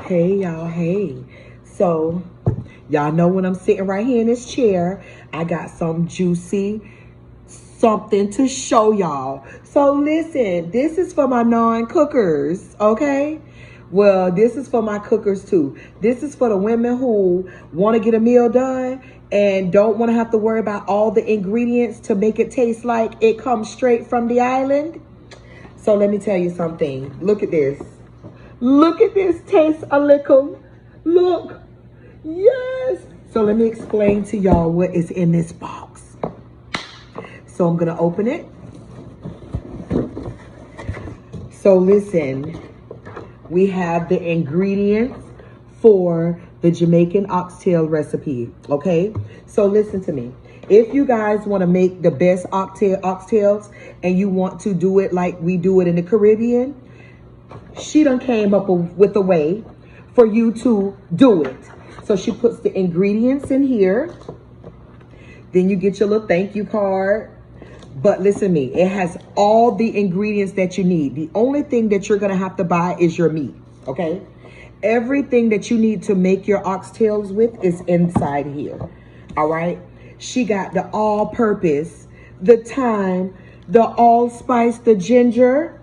Hey y'all, hey. So y'all know when I'm sitting right here in this chair, I got some juicy something to show y'all. So listen, this is for my non-cookers, okay? Well, this is for my cookers too. This is for the women who want to get a meal done and don't want to have to worry about all the ingredients to make it taste like it comes straight from the island. So let me tell you something. Look at this. Look at this. Taste a little. Look. Yes. So let me explain to y'all what is in this box. So I'm going to open it. So listen, we have the ingredients for the Jamaican oxtail recipe. Okay. So listen to me. If you guys want to make the best oxtails and you want to do it like we do it in the Caribbean, she done came up with a way for you to do it. So she puts the ingredients in here. Then you get your little thank you card. But listen to me, it has all the ingredients that you need. The only thing that you're going to have to buy is your meat, okay? Everything that you need to make your oxtails with is inside here, all right? She got the all-purpose, the thyme, the allspice, the ginger,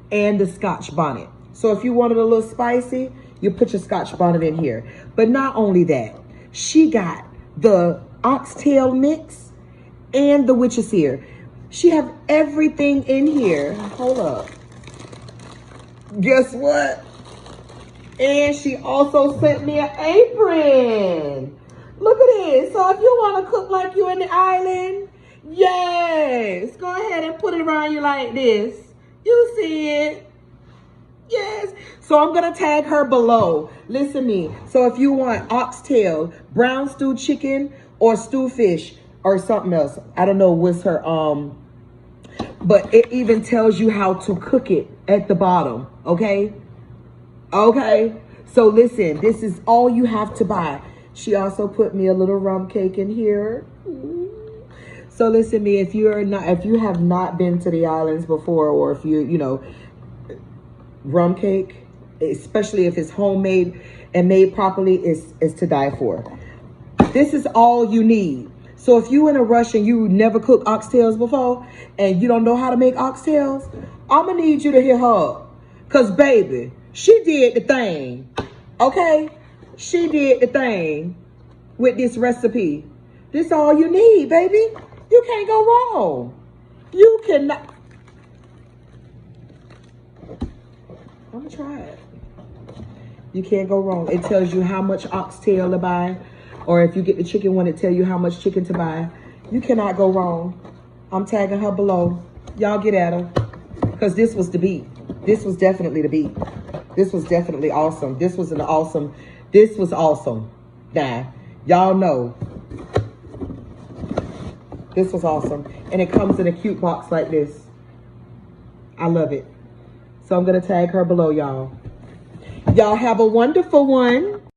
and the Scotch bonnet. So if you wanted a little spicy, you put your Scotch bonnet in here. But not only that, she got the oxtail mix and the witch's ear. She have everything in here. Hold up. Guess what? And she also sent me an apron. Look at this. So if you want to cook like you in the island, yes, go ahead and put it around you like this. You see it. Yes. So I'm going to tag her below. Listen to me. So if you want oxtail, brown stewed chicken, or stew fish, or something else, I don't know what's her, but it even tells you how to cook it at the bottom. Okay. Okay. So listen, this is all you have to buy. She also put me a little rum cake in here. So listen to me, if you have not been to the islands before, or if you know, rum cake, especially if it's homemade and made properly, is to die for. This is all you need. So if you in a rush and you never cooked oxtails before and you don't know how to make oxtails, I'm gonna need you to hit her up. Cause baby, she did the thing. Okay? She did the thing with this recipe. This all you need, baby. You can't go wrong. You cannot. I'm gonna try it. You can't go wrong. It tells you how much oxtail to buy. Or if you get the chicken one, it tell you how much chicken to buy. You cannot go wrong. I'm tagging her below. Y'all get at her. Because this was the beat. This was definitely the beat. This was definitely awesome. This was awesome. Nah, y'all know. This was awesome. And it comes in a cute box like this. I love it. So I'm going to tag her below, y'all. Y'all have a wonderful one.